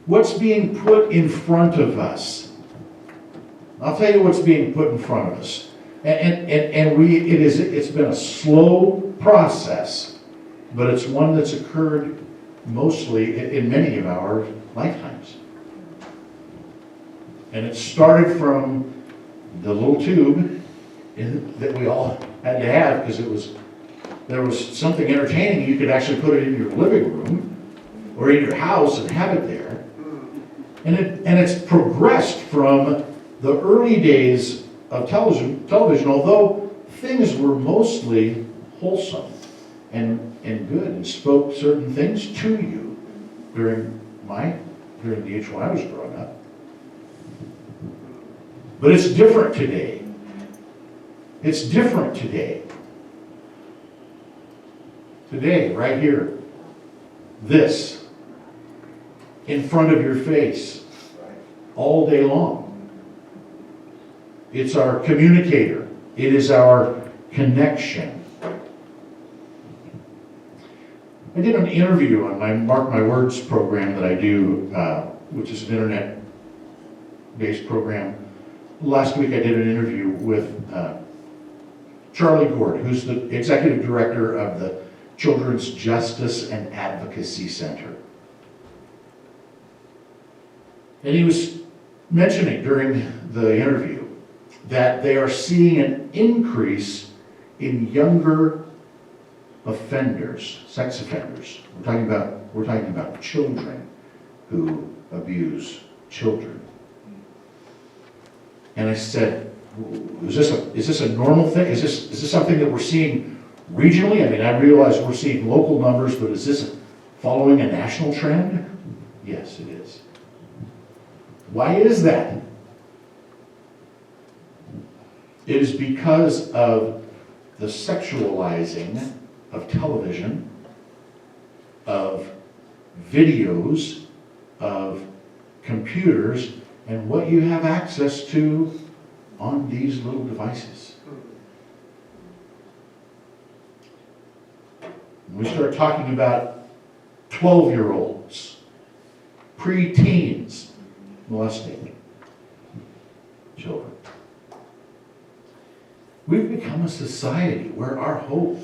what's being put in front of us. I'll tell you what's being put in front of us. It's been a slow process, but it's one that's occurred mostly in many of our lifetimes. And it started from the little tube that we all had to have because there was something entertaining. You could actually put it in your living room or in your house and have it there. And it's progressed from the early days of television, although things were mostly wholesome and good and spoke certain things to you during the age when I was growing up. But it's different today. It's different today. Today, right here, this, in front of your face, all day long. It's our communicator. It is our connection. I did an interview on my Mark My Words program that I do, which is an internet-based program. Last week I did an interview with Charlie Gord, who's the executive director of the Children's Justice and Advocacy Center. And he was mentioning during the interview that they are seeing an increase in younger offenders, sex offenders. We're talking about children who abuse children. And I said, is this a normal thing? Is this something that we're seeing regionally? I mean, I realize we're seeing local numbers, but is this following a national trend? Yes, it is. Why is that? It is because of the sexualizing of television, of videos, of computers, and what you have access to on these little devices. When we start talking about 12-year-olds, pre-teens molesting children, we've become a society where our hope,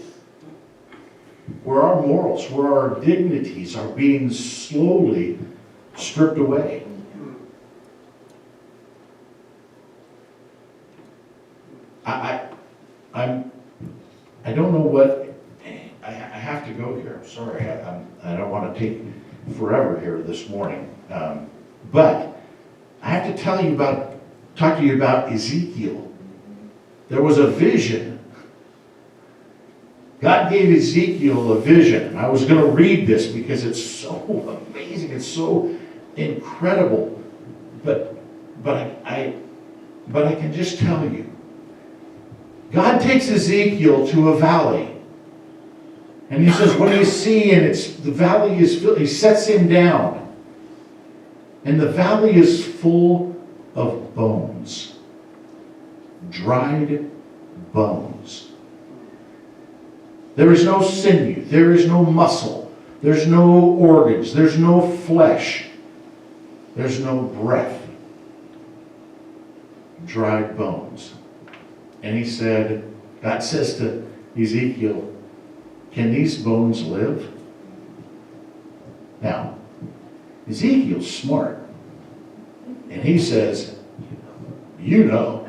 where our morals, where our dignities are being slowly stripped away. I don't know what, I have to go here, I'm sorry, I don't want to take forever here this morning, but I have to talk to you about Ezekiel. There was a vision. God gave Ezekiel a vision, and I was going to read this because it's so amazing, it's so incredible, but I can just tell you, God takes Ezekiel to a valley. And he says, what do you see? And the valley is filled. He sets him down. And the valley is full of bones. Dried bones. There is no sinew. There is no muscle. There's no organs. There's no flesh. There's no breath. Dried bones. And he said, God says to Ezekiel, can these bones live? Now, Ezekiel's smart. And he says, you know.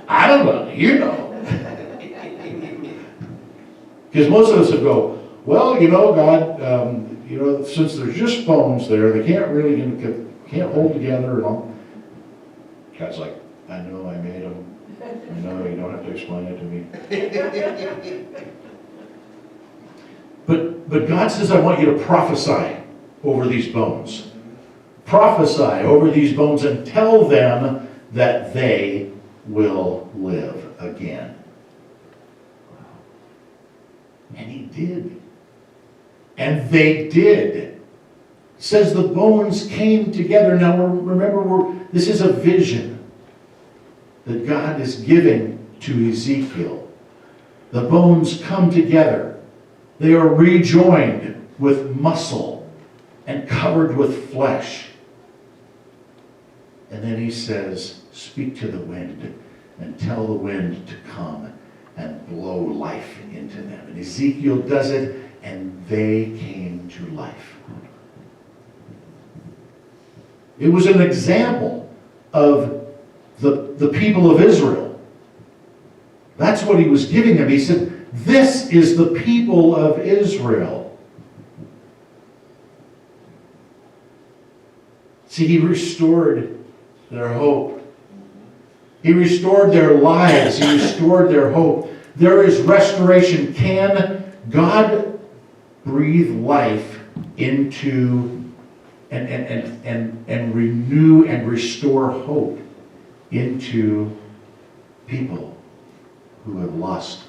I don't know, you know. Because most of us would go, well, God, since there's just bones there, they can't hold together and all. God's like, I know I made them. No, you don't have to explain it to me. But God says, I want you to prophesy over these bones. Prophesy over these bones and tell them that they will live again. And he did. And they did. It says the bones came together. Now remember, this is a vision that God is giving to Ezekiel. The bones come together. They are rejoined with muscle and covered with flesh. And then he says, speak to the wind and tell the wind to come and blow life into them. And Ezekiel does it, and they came to life. It was an example of the people of Israel. That's what he was giving them. He said, this is the people of Israel. See, he restored their hope. He restored their lives. He restored their hope. There is restoration. Can God breathe life into and renew and restore hope into people who have lost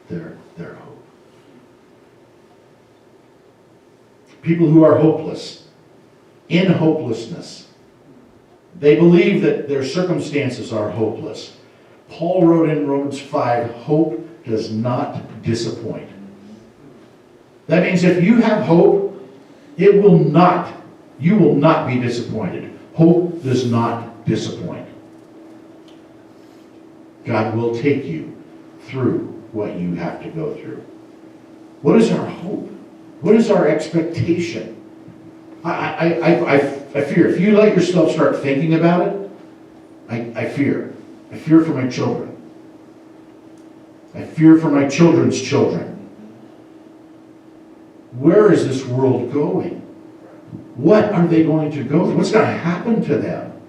their hope? People who are hopeless, in hopelessness. They believe that their circumstances are hopeless. Paul wrote in Romans 5, hope does not disappoint. That means if you have hope, you will not be disappointed. Hope does not disappoint. God will take you through what you have to go through. What is our hope? What is our expectation? I fear. If you let yourself start thinking about it, I fear. I fear for my children. I fear for my children's children. Where is this world going? What are they going to go through? What's going to happen to them?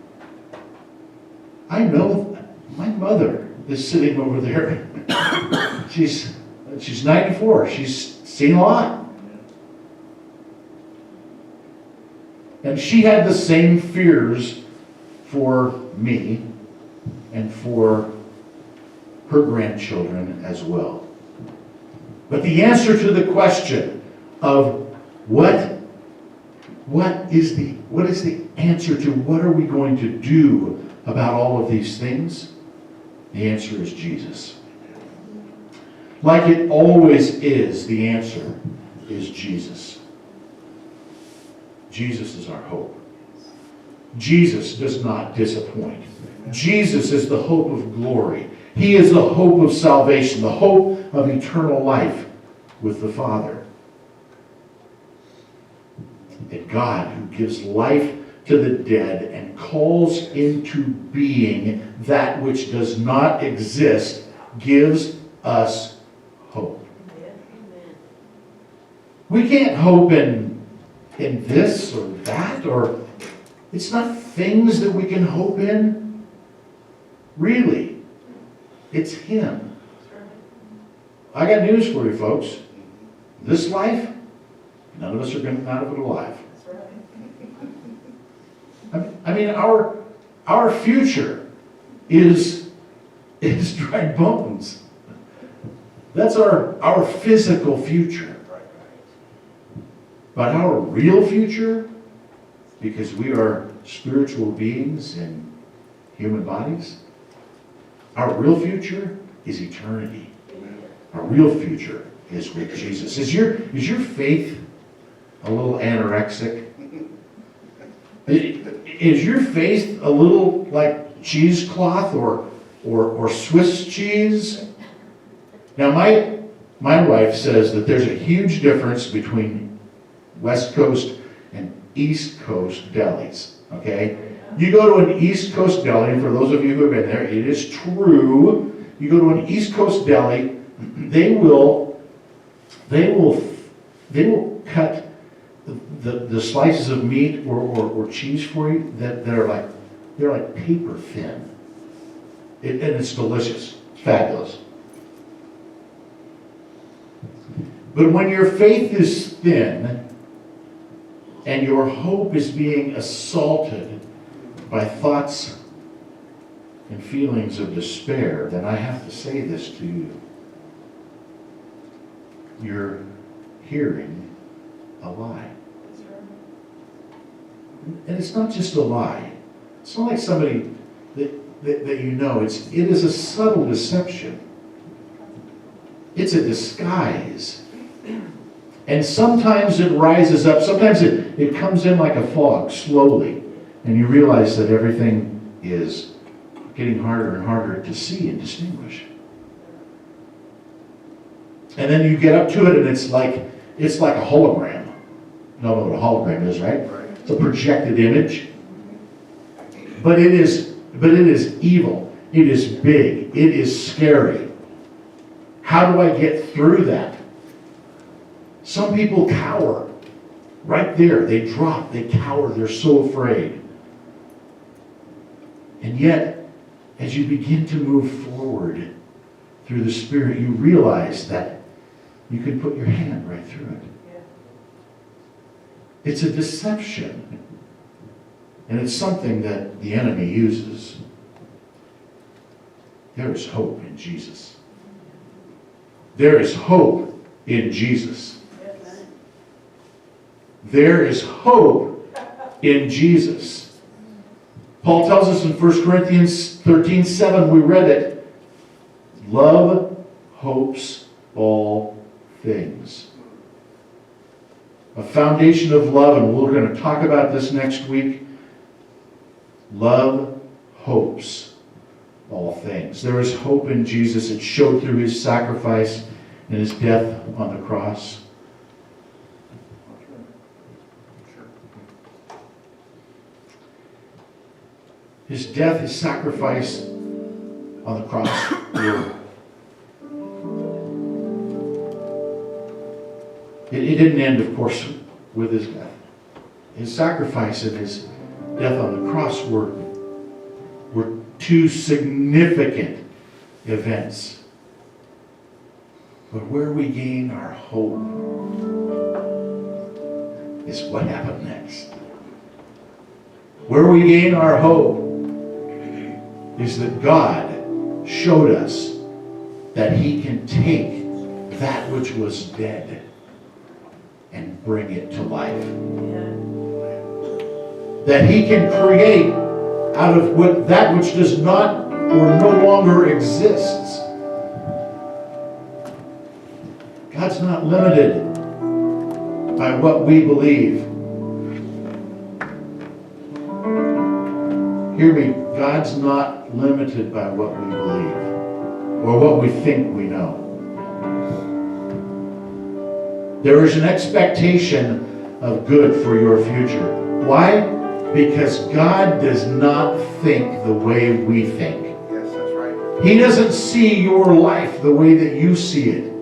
I know my mother is sitting over there. She's 94. She's seen a lot. And she had the same fears for me and for her grandchildren as well. But the answer to the question of what is the answer to what are we going to do about all of these things? The answer is Jesus. Like it always is, the answer is Jesus. Jesus is our hope. Jesus does not disappoint. Jesus is the hope of glory. He is the hope of salvation, the hope of eternal life with the Father. And God, who gives life to the dead and calls into being that which does not exist, gives us hope. We can't hope in this or that, or it's not things that we can hope in. Really, it's Him. I got news for you, folks. This life, none of us are going to come out of it alive. I mean, our future is dry bones. That's our physical future. But our real future, because we are spiritual beings in human bodies, our real future is eternity. Our real future is with Jesus. Is your faith a little anorexic? Is your faith a little like cheesecloth or Swiss cheese? Now my wife says that there's a huge difference between West Coast and East Coast delis, okay? You go to an East Coast deli, and for those of you who have been there, it is true. You go to an East Coast deli, they will cut the slices of meat or cheese for you that are like paper thin. And it's delicious. It's fabulous. But when your faith is thin, and your hope is being assaulted by thoughts and feelings of despair, then I have to say this to you. You're hearing a lie. And it's not just a lie. It's not like somebody that you know. It is a subtle deception. It's a disguise. And sometimes it rises up, sometimes it comes in like a fog, slowly. And you realize that everything is getting harder and harder to see and distinguish. And then you get up to it and it's like a hologram. You know what a hologram is, right? It's a projected image. But it is evil. It is big. It is scary. How do I get through that? Some people cower. Right there, they drop, they cower, they're so afraid. And yet, as you begin to move forward through the Spirit, you realize that you can put your hand right through it. It's a deception. And it's something that the enemy uses. There is hope in Jesus. There is hope in Jesus. There is hope in Jesus. Paul tells us in 1 Corinthians 13:7, we read it. Love hopes all things. A foundation of love, and we're going to talk about this next week. Love hopes all things. There is hope in Jesus. It showed through his sacrifice and his death on the cross. His death, his sacrifice on the cross. It didn't end, of course, with his death. His sacrifice and his death on the cross were two significant events. But where we gain our hope is what happened next. Where we gain our hope is that God showed us that he can take that which was dead and bring it to life. That he can create out of that which does not or no longer exists. God's not limited by what we believe. Hear me, God's not limited by what we believe or what we think we know. There is an expectation of good for your future. Why? Because God does not think the way we think. Yes, that's right. He doesn't see your life the way that you see it.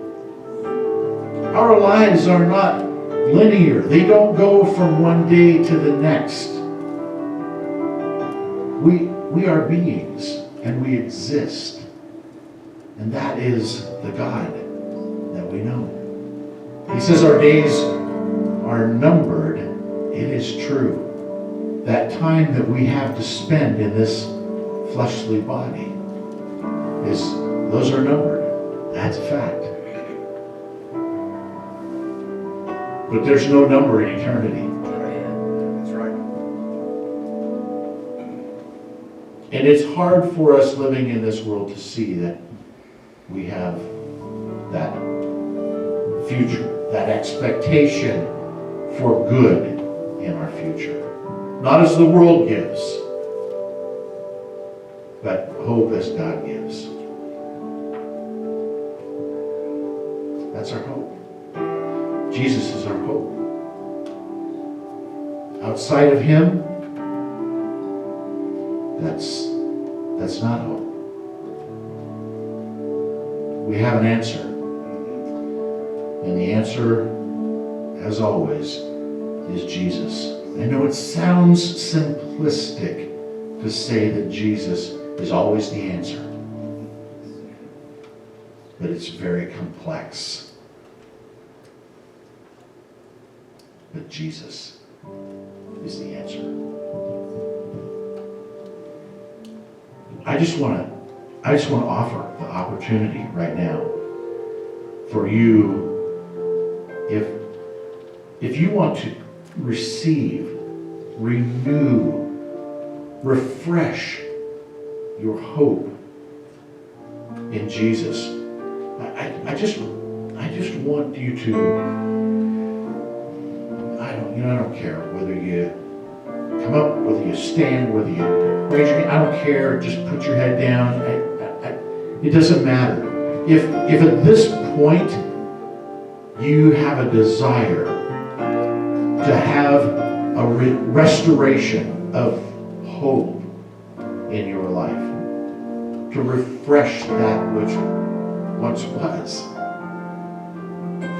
Our lives are not linear. They don't go from one day to the next. We are beings and we exist. And that is the God that we know. He says our days are numbered. It is true. That time that we have to spend in this fleshly body those are numbered. That's a fact. But there's no number in eternity. That's right. And it's hard for us living in this world to see that we have that future, that expectation for good in our future. Not as the world gives, but hope as God gives. That's our hope. Jesus is our hope. Outside of him, that's not hope. We have an answer. And the answer, as always, is Jesus. I know it sounds simplistic to say that Jesus is always the answer. But it's very complex. But Jesus is the answer. I just want to offer the opportunity right now for you, if you want to receive, renew, refresh your hope in Jesus. I just want you to You know, I don't care whether you come up, whether you stand, whether you raise your hand. I don't care. Just put your head down. It doesn't matter. If at this point you have a desire to have a restoration of hope in your life, to refresh that which once was,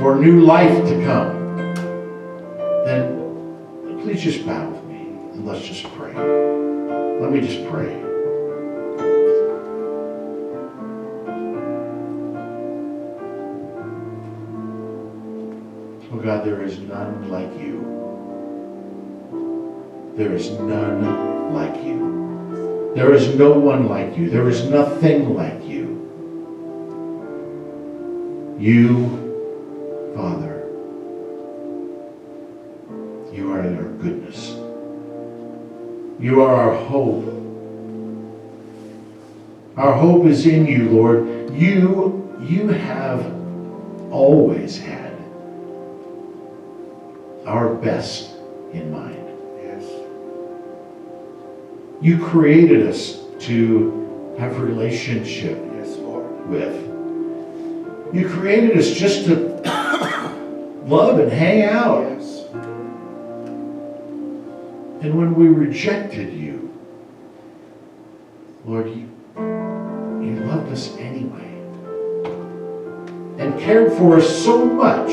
for new life to come, then please just bow with me and let's just pray. Let me just pray. Oh God, there is none like you. There is none like you. There is no one like you. There is nothing like you. You, Father, you are our goodness. You are our hope. Our hope is in you, Lord. You have always had our best in mind. Yes. You created us to have relationship Yes, Lord. with. You created us just to love and hang out. Yes. And when we rejected you, Lord, you loved us anyway. And cared for us so much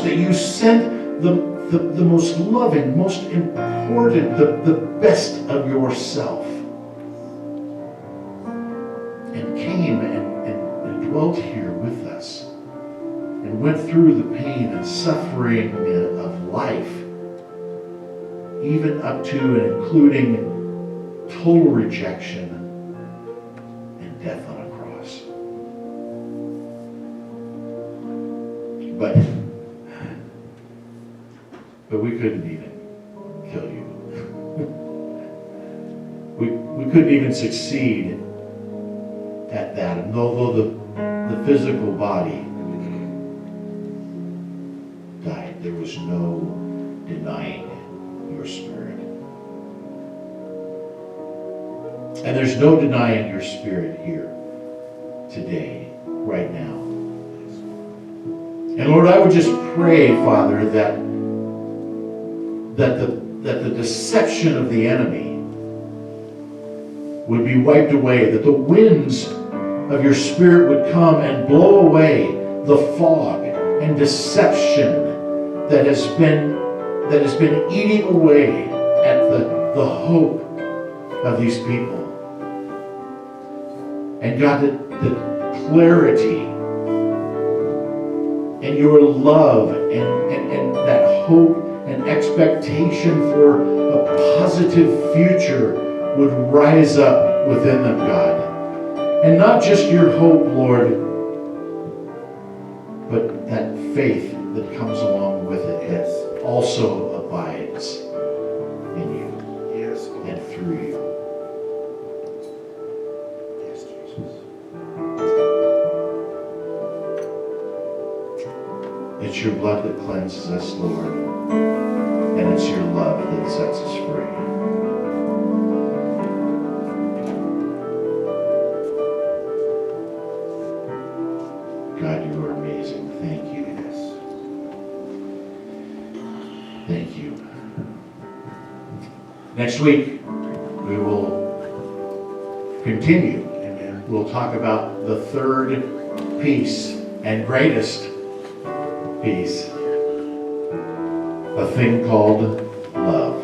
that you sent the most loving, most important, the best of yourself. And came and dwelt here with us. And went through the pain and suffering of life. Even up to and including total rejection and death on a cross. But we couldn't even kill you. we couldn't even succeed at that. And although the physical body died, there was no denying your spirit. And there's no denying your spirit here today, right now. And Lord, I would just pray, Father, that the deception of the enemy would be wiped away, that the winds of your spirit would come and blow away the fog and deception that has been eating away at the hope of these people. And God, the clarity and your love and that hope and expectation for a positive future would rise up within them, God. And not just your hope, Lord, but that faith that comes along with it that also abides in you. Yes, Lord. And through you. Yes, Jesus. It's your blood that cleanses us, Lord. And it's your love that sets us free. God, you are amazing. Thank you. Yes. Thank you. Next week, we will continue. Amen. We'll talk about the third piece and greatest piece, a thing called love.